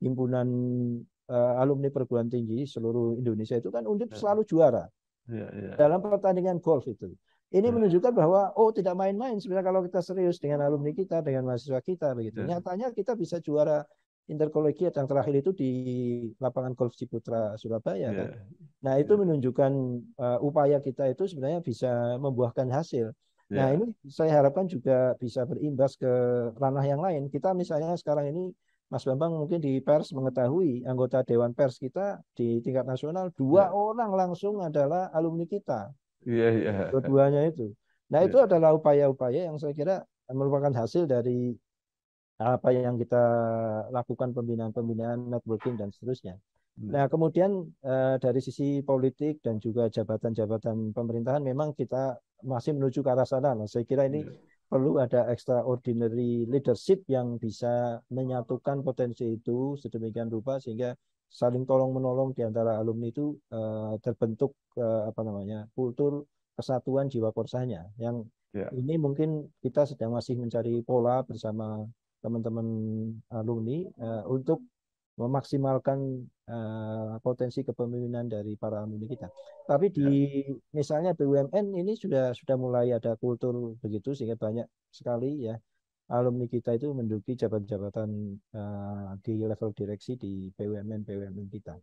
himpunan alumni perguruan tinggi seluruh Indonesia itu kan Undip selalu juara dalam pertandingan golf itu. Ini menunjukkan bahwa tidak main-main sebenarnya kalau kita serius dengan alumni kita, dengan mahasiswa kita begitu. Nyatanya kita bisa juara intercollegiate yang terakhir itu di lapangan golf Ciputra Surabaya kan. Nah, itu menunjukkan upaya kita itu sebenarnya bisa membuahkan hasil. Nah, ini saya harapkan juga bisa berimbas ke ranah yang lain. Kita misalnya sekarang ini Mas Bambang mungkin di pers mengetahui anggota Dewan Pers kita di tingkat nasional 2 orang langsung adalah alumni kita. Dua-duanya itu. Nah, itu adalah upaya-upaya yang saya kira merupakan hasil dari apa yang kita lakukan, pembinaan-pembinaan, networking dan seterusnya. Nah, kemudian dari sisi politik dan juga jabatan-jabatan pemerintahan memang kita masih menuju ke arah sana. Nah, saya kira ini perlu ada extraordinary leadership yang bisa menyatukan potensi itu sedemikian rupa sehingga saling tolong-menolong di antara alumni itu terbentuk kultur kesatuan jiwa korsanya. Yang ini mungkin kita sedang masih mencari pola bersama teman-teman alumni untuk memaksimalkan potensi kepemimpinan dari para alumni kita. Tapi di misalnya BUMN ini sudah mulai ada kultur begitu sehingga banyak sekali ya alumni kita itu menduduki jabatan-jabatan di level direksi di BUMN kita.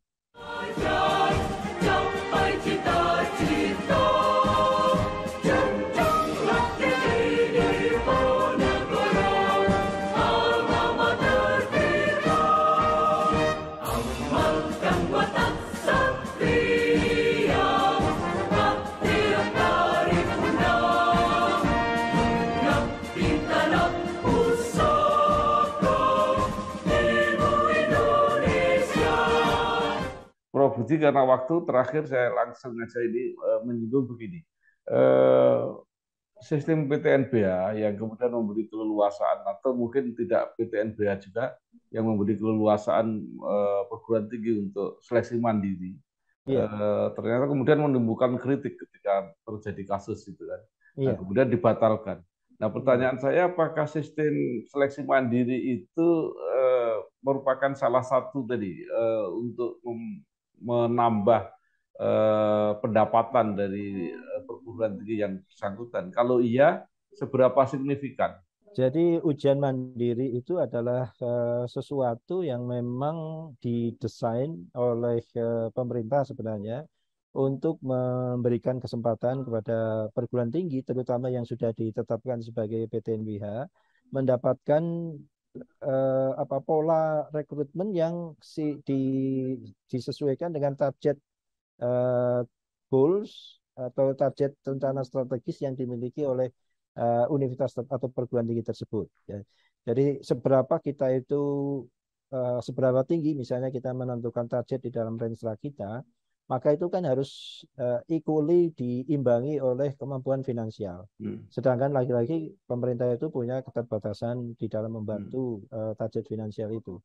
Prof. Budi, karena waktu terakhir saya langsung aja ini menyinggung begini. Sistem PTNBH yang kemudian memberi keleluasaan, atau mungkin tidak PTNBH juga yang memberi keleluasaan perguruan tinggi untuk seleksi mandiri, ternyata kemudian menimbulkan kritik ketika terjadi kasus itu kan, dan kemudian dibatalkan. Nah, pertanyaan saya, apakah sistem seleksi mandiri itu merupakan salah satu tadi untuk menambah pendapatan dari perguruan tinggi yang bersangkutan? Kalau iya, seberapa signifikan? Jadi ujian mandiri itu adalah sesuatu yang memang didesain oleh pemerintah sebenarnya untuk memberikan kesempatan kepada perguruan tinggi, terutama yang sudah ditetapkan sebagai PTNBH, mendapatkan pola rekrutmen yang disesuaikan dengan target eh, goals atau target rencana strategis yang dimiliki oleh universitas atau perguruan tinggi tersebut. Ya. Jadi seberapa kita itu seberapa tinggi misalnya kita menentukan target di dalam renstra kita, maka itu kan harus equally diimbangi oleh kemampuan finansial. Sedangkan lagi-lagi pemerintah itu punya keterbatasan di dalam membantu target finansial itu.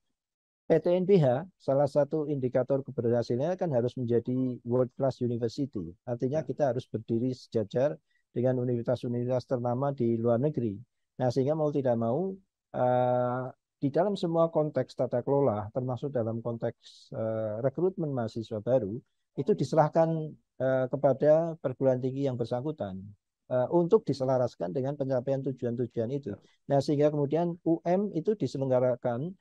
PTNBH, salah satu indikator keberhasilannya kan harus menjadi world class university. Artinya kita harus berdiri sejajar dengan universitas-universitas ternama di luar negeri. Nah, sehingga mau tidak mau di dalam semua konteks tata kelola, termasuk dalam konteks rekrutmen mahasiswa baru, itu diserahkan kepada perguruan tinggi yang bersangkutan untuk diselaraskan dengan pencapaian tujuan-tujuan itu. Nah, sehingga kemudian UM itu diselenggarakan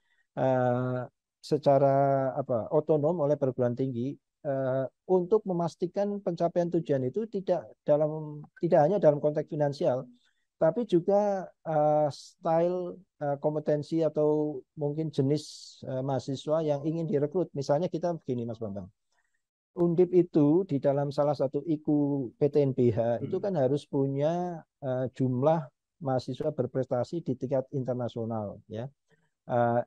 secara otonom oleh perguruan tinggi untuk memastikan pencapaian tujuan itu tidak hanya dalam konteks finansial, tapi juga style kompetensi atau mungkin jenis mahasiswa yang ingin direkrut. Misalnya kita begini, Mas Bambang. Undip itu di dalam salah satu IKU PTNBH itu kan harus punya jumlah mahasiswa berprestasi di tingkat internasional, ya.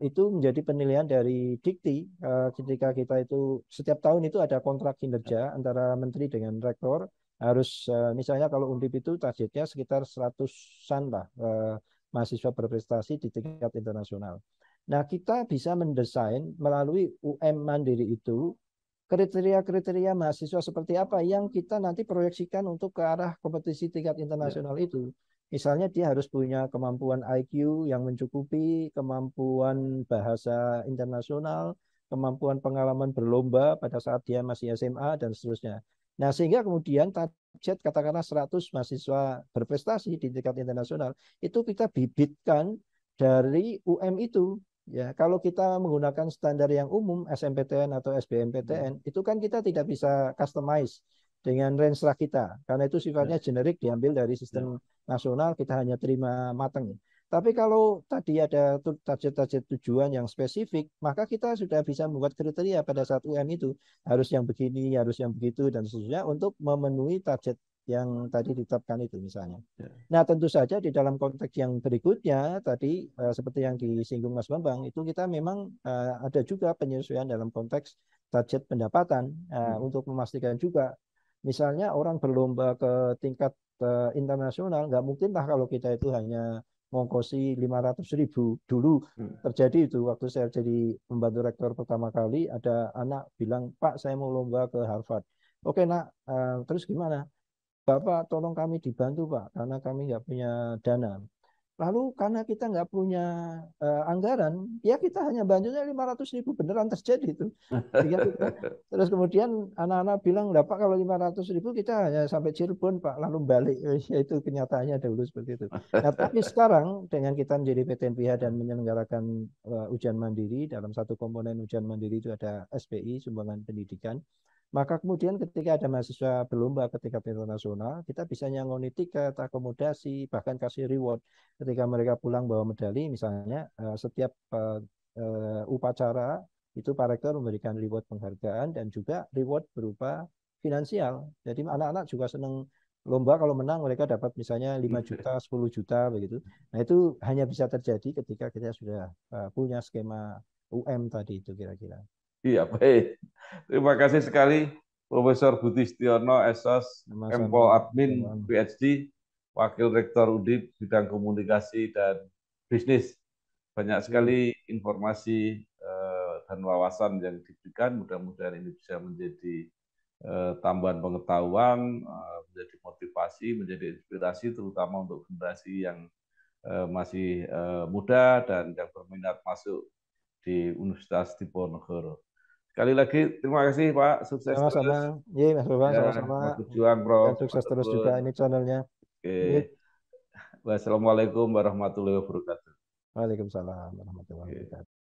Itu menjadi penilaian dari Dikti ketika kita itu setiap tahun itu ada kontrak kinerja antara menteri dengan rektor, harus misalnya kalau Undip itu targetnya sekitar 100-an lah mahasiswa berprestasi di tingkat internasional. Nah, kita bisa mendesain melalui UM Mandiri itu kriteria-kriteria mahasiswa seperti apa yang kita nanti proyeksikan untuk ke arah kompetisi tingkat internasional itu. Misalnya dia harus punya kemampuan IQ yang mencukupi, kemampuan bahasa internasional, kemampuan pengalaman berlomba pada saat dia masih SMA, dan seterusnya. Nah, sehingga kemudian target katakanlah 100 mahasiswa berprestasi di tingkat internasional, itu kita bibitkan dari UM itu. Ya, kalau kita menggunakan standar yang umum SMPTN atau SBMPTN, itu kan kita tidak bisa customize dengan renstra kita, karena itu sifatnya generik, diambil dari sistem nasional, kita hanya terima matang. Tapi kalau tadi ada target-target tujuan yang spesifik, maka kita sudah bisa membuat kriteria pada saat UM itu, harus yang begini, harus yang begitu, dan seterusnya untuk memenuhi target yang tadi ditetapkan itu misalnya. Nah, tentu saja di dalam konteks yang berikutnya tadi seperti yang disinggung Mas Bambang, itu kita memang ada juga penyesuaian dalam konteks target pendapatan untuk memastikan juga misalnya orang berlomba ke tingkat internasional, nggak mungkin lah kalau kita itu hanya ngongkosi 500.000. Dulu terjadi itu waktu saya jadi pembantu rektor pertama kali, ada anak bilang, Pak saya mau lomba ke Harvard. Oke nak, terus gimana? Bapak tolong kami dibantu Pak, karena kami nggak punya dana. Lalu karena kita nggak punya anggaran, ya kita hanya bantunya 500.000, beneran terjadi itu. Terus kemudian anak-anak bilang, Pak kalau 500.000 kita hanya sampai Cirebon Pak, lalu balik. Ya, itu kenyataannya dahulu seperti itu. Nah, tapi sekarang dengan kita menjadi PTNBH dan menyelenggarakan ujian mandiri, dalam satu komponen ujian mandiri itu ada SPI, sumbangan pendidikan. Maka kemudian ketika ada mahasiswa berlomba ke tingkat internasional, kita bisa nyangoni tiket, akomodasi, bahkan kasih reward. Ketika mereka pulang bawa medali, misalnya setiap upacara itu Pak Rektor memberikan reward penghargaan dan juga reward berupa finansial. Jadi anak-anak juga senang lomba, kalau menang mereka dapat misalnya 5 juta, 10 juta begitu. Nah, itu hanya bisa terjadi ketika kita sudah punya skema UM tadi itu kira-kira. Iya, baik. Terima kasih sekali Profesor Budi Setiono, SOS, Empol Admin, PhD, Wakil Rektor Undip, bidang komunikasi dan bisnis. Banyak sekali informasi dan wawasan yang diberikan. Mudah-mudahan ini bisa menjadi tambahan pengetahuan, menjadi motivasi, menjadi inspirasi, terutama untuk generasi yang masih muda dan yang berminat masuk di Universitas Diponegoro. Sekali lagi terima kasih Pak, sukses sama-sama. terus. Iya Mas Bambang, Ya, sama-sama. berjuang Prof. Dan sukses terus juga ini channelnya. Oke. Wassalamualaikum warahmatullahi wabarakatuh. Waalaikumsalam warahmatullahi wabarakatuh.